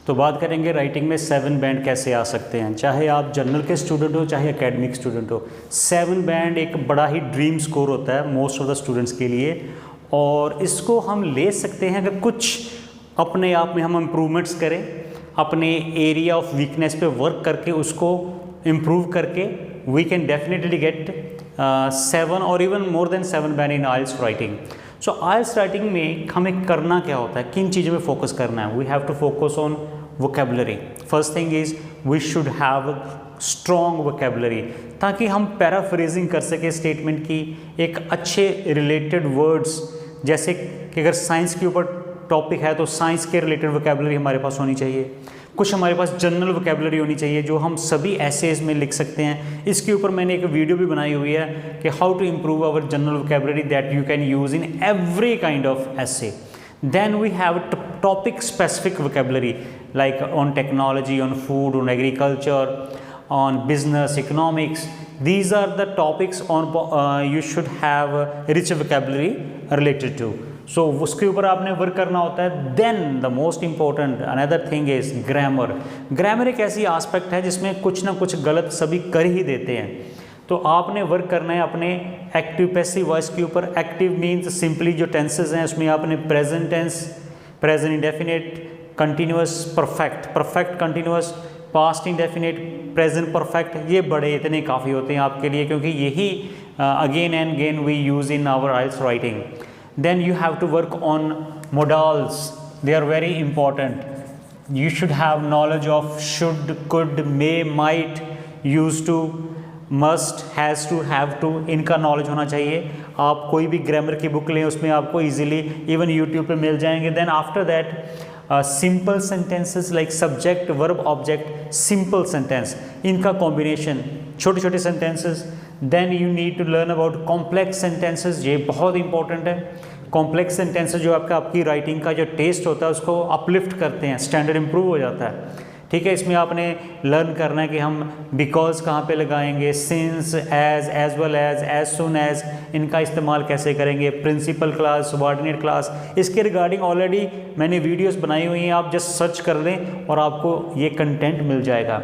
तो बात करेंगे राइटिंग में 7 बैंड कैसे आ सकते हैं। चाहे आप जनरल के स्टूडेंट हो चाहे एकेडमिक स्टूडेंट हो, 7 बैंड एक बड़ा ही ड्रीम स्कोर होता है मोस्ट ऑफ द स्टूडेंट्स के लिए, और इसको हम ले सकते हैं अगर कुछ अपने आप में हम इम्प्रूवमेंट्स करें, अपने एरिया ऑफ वीकनेस पे वर्क करके उसको इम्प्रूव करके वी कैन डेफिनेटली गेट 7 और इवन मोर देन 7 बैंड इन आइल्स राइटिंग। सो आइल्स राइटिंग में हमें करना क्या होता है, किन चीज़ों में फोकस करना है। We have to focus on vocabulary. First thing is we should have strong vocabulary, ताकि हम पैराफ्रेजिंग कर सके स्टेटमेंट की, एक अच्छे रिलेटेड वर्ड्स, जैसे कि अगर साइंस के ऊपर टॉपिक है तो साइंस के रिलेटेड वोकेबलरी हमारे पास होनी चाहिए। कुछ हमारे पास जनरल वोकेबलरी होनी चाहिए जो हम सभी एसेज में लिख सकते हैं। इसके ऊपर मैंने एक वीडियो भी बनाई हुई है कि how to improve our general vocabulary that you can use in every kind of essay. Then we have topic specific vocabulary like on technology, on food, on agriculture, on business, economics. These are the topics on you should have rich vocabulary related to. So उसके ऊपर आपने work करना होता है। Then the most important another thing is grammar. Grammar एक ऐसी aspect है जिसमें कुछ ना कुछ गलत सभी कर ही देते हैं, तो आपने वर्क करना है अपने एक्टिव पैसिव वॉइस के ऊपर। एक्टिव मीन्स सिंपली जो टेंसेज हैं उसमें आपने present tense, present indefinite, continuous, perfect, perfect continuous, past indefinite, present perfect, ये बड़े इतने काफ़ी होते हैं आपके लिए, क्योंकि यही again and again we use in our IELTS writing. Then you have to work on modals, they are very important. You should have knowledge of should, could, may, might, used to, must, has to, have to, इनका knowledge होना चाहिए। आप कोई भी grammar की book लें उसमें आपको इजीली इवन यूट्यूब पे मिल जाएंगे। Then after that simple sentences like subject, verb, object, simple sentence, इनका कॉम्बिनेशन, छोटे छोटे sentences. Then you need to learn about complex sentences, ये बहुत इंपॉर्टेंट है। कॉम्प्लेक्स सेंटेंसेस जो आपकी राइटिंग का जो टेस्ट होता है उसको अपलिफ्ट करते हैं, स्टैंडर्ड इंप्रूव हो जाता है। ठीक है, इसमें आपने लर्न करना है कि हम बिकॉज कहाँ पे लगाएंगे, since, as well as soon as, इनका इस्तेमाल कैसे करेंगे, प्रिंसिपल क्लास, सबऑर्डिनेट क्लास, इसके रिगार्डिंग ऑलरेडी मैंने वीडियोस बनाई हुई हैं, आप जस्ट सर्च कर लें और आपको ये कंटेंट मिल जाएगा।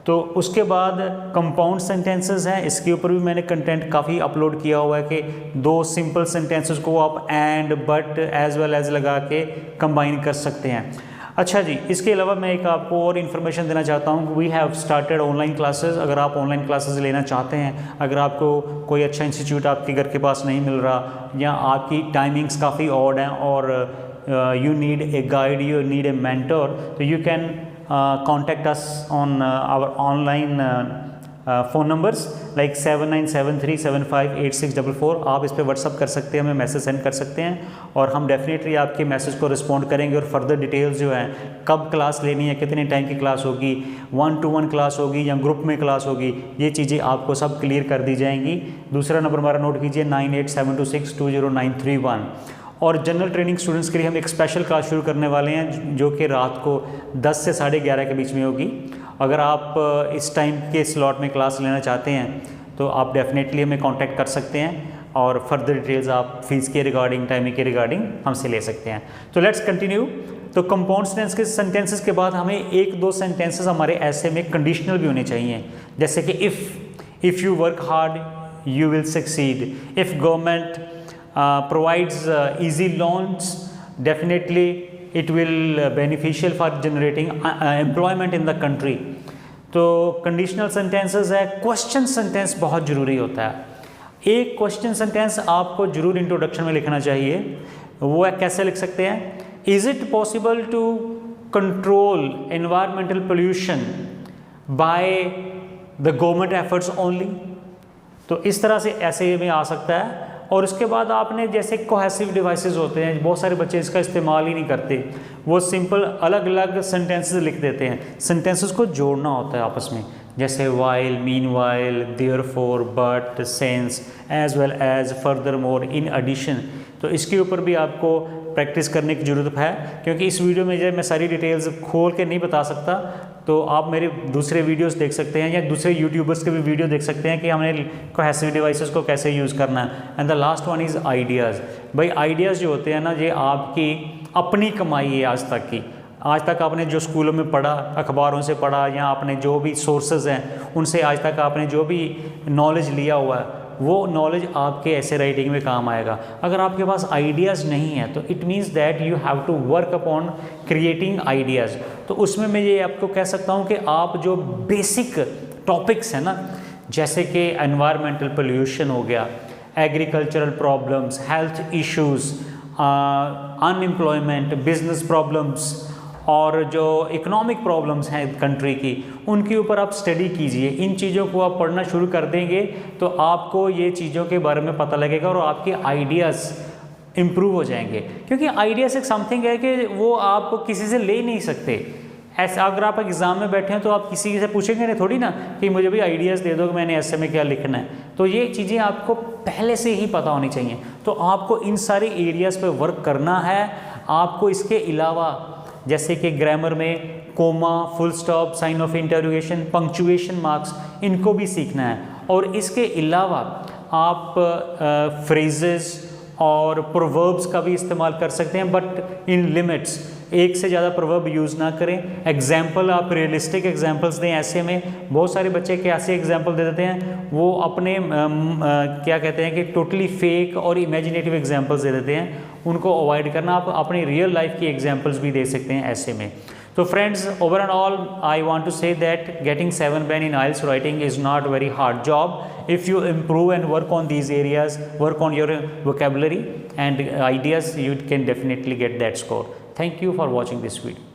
तो उसके बाद कंपाउंड सेंटेंसेस हैं, इसके ऊपर भी मैंने कंटेंट काफ़ी अपलोड किया हुआ है कि 2 सिंपल सेंटेंसेस को आप and, but, as well as लगा के कंबाइन कर सकते हैं। अच्छा जी, इसके अलावा मैं एक आपको और इन्फॉर्मेशन देना चाहता हूँ। We have started online classes. अगर आप ऑनलाइन क्लासेस लेना चाहते हैं, अगर आपको कोई अच्छा इंस्टीट्यूट आपके घर के पास नहीं मिल रहा या आपकी टाइमिंग्स काफ़ी ऑड हैं और you need a guide, you need a mentor, तो you can contact us on our online phone numbers like 7973758644। आप इस पर व्हाट्सअप कर सकते हैं, हमें मैसेज सेंड कर सकते हैं और हम डेफिनेटली आपके मैसेज को रिस्पॉन्ड करेंगे। और फर्दर डिटेल्स जो हैं, कब क्लास लेनी है, कितने टाइम की क्लास होगी, 1-to-1 क्लास होगी या ग्रुप में क्लास होगी, ये चीज़ें आपको सब क्लियर कर दी जाएंगी। दूसरा नंबर हमारा नोट कीजिए 9872620931। और जनरल ट्रेनिंग स्टूडेंट्स के लिए हम एक स्पेशल क्लास शुरू करने वाले हैं जो कि रात को 10 से 11:30 के बीच में होगी। अगर आप इस टाइम के स्लॉट में क्लास लेना चाहते हैं तो आप डेफिनेटली हमें कांटेक्ट कर सकते हैं और फर्दर डिटेल्स आप फीस के रिगार्डिंग, टाइमिंग के रिगार्डिंग हमसे ले सकते हैं। तो लेट्स कंटिन्यू। तो कंपाउंड सेंटेंसेस के बाद हमें 1-2 सेंटेंसेस हमारे ऐसे में कंडीशनल भी होने चाहिए, जैसे कि if you work hard you will succeed, if government provides easy loans, definitely it will beneficial for generating employment in the country। तो कंडीशनल सेंटेंसेस है। क्वेश्चन सेंटेंस बहुत ज़रूरी होता है। एक क्वेश्चन सेंटेंस आपको जरूर इंट्रोडक्शन में लिखना चाहिए। वो कैसे लिख सकते हैं? Is it possible to control environmental pollution by the government efforts only? तो इस तरह से ऐसे में आ सकता है। और उसके बाद आपने जैसे कोहेसिव डिवाइसेस होते हैं, बहुत सारे बच्चे इसका इस्तेमाल ही नहीं करते, वो सिंपल अलग अलग सेंटेंसेस लिख देते हैं। सेंटेंसेस को जोड़ना होता है आपस में, जैसे while, meanwhile, therefore, but, since, as well as, furthermore, in addition. तो इसके ऊपर भी आपको प्रैक्टिस करने की ज़रूरत है, क्योंकि इस वीडियो में जब मैं सारी डिटेल्स खोल के नहीं बता सकता, तो आप मेरे दूसरे वीडियोस देख सकते हैं या दूसरे यूट्यूबर्स के भी वीडियो देख सकते हैं कि हमने कोहेसिव डिवाइसेस को कैसे यूज़ करना है। And the last one is ideas. भाई आइडियाज़ जो होते हैं ना, ये आपकी अपनी कमाई है आज तक की। आज तक आपने जो स्कूलों में पढ़ा, अखबारों से पढ़ा, या आपने जो भी सोर्सेज हैं उनसे आज तक आपने जो भी नॉलेज लिया हुआ है, वो नॉलेज आपके ऐसे राइटिंग में काम आएगा। अगर आपके पास आइडियाज़ नहीं है तो it means that you have to work upon creating ideas. तो उसमें मैं ये आपको कह सकता हूँ कि आप जो बेसिक टॉपिक्स हैं ना, जैसे कि एनवायरमेंटल पोल्यूशन हो गया, agricultural problems, health issues, unemployment, business problems और जो इकोनॉमिक प्रॉब्लम्स हैं कंट्री की, उनके ऊपर आप स्टडी कीजिए। इन चीज़ों को आप पढ़ना शुरू कर देंगे तो आपको ये चीज़ों के बारे में पता लगेगा और आपके आइडियाज़ इम्प्रूव हो जाएंगे। क्योंकि आइडियाज़ एक समथिंग है कि वो आप किसी से ले नहीं सकते। ऐसा अगर आप एग्ज़ाम में बैठे हैं तो आप किसी से पूछेंगे नहीं थोड़ी ना कि मुझे भी आइडियाज़ दे दो कि मैंने ऐसे में क्या लिखना है। तो ये चीज़ें आपको पहले से ही पता होनी चाहिए। तो आपको इन सारे एरियाज़ पे वर्क करना है। आपको इसके अलावा जैसे कि ग्रामर में comma, full stop, sign of interrogation, punctuation marks, इनको भी सीखना है। और इसके अलावा आप फ्रेजेस और प्रोवर्ब्स का भी इस्तेमाल कर सकते हैं, बट इन लिमिट्स। एक से ज़्यादा प्रोवर्ब यूज़ ना करें। एग्जाम्पल आप रियलिस्टिक एग्जाम्पल्स दें। ऐसे में बहुत सारे बच्चे के ऐसे एग्जाम्पल दे देते हैं, वो अपने क्या कहते हैं कि टोटली फेक और इमेजिनेटिव एग्जाम्पल्स दे देते हैं। उनको अवॉइड करना। आप अपनी रियल लाइफ की एग्जाम्पल्स भी दे सकते हैं ऐसे में। So friends, over and all, I want to say that getting 7 band in IELTS writing is not very hard job. If you improve and work on these areas, work on your vocabulary and ideas, you can definitely get that score. Thank you for watching this video.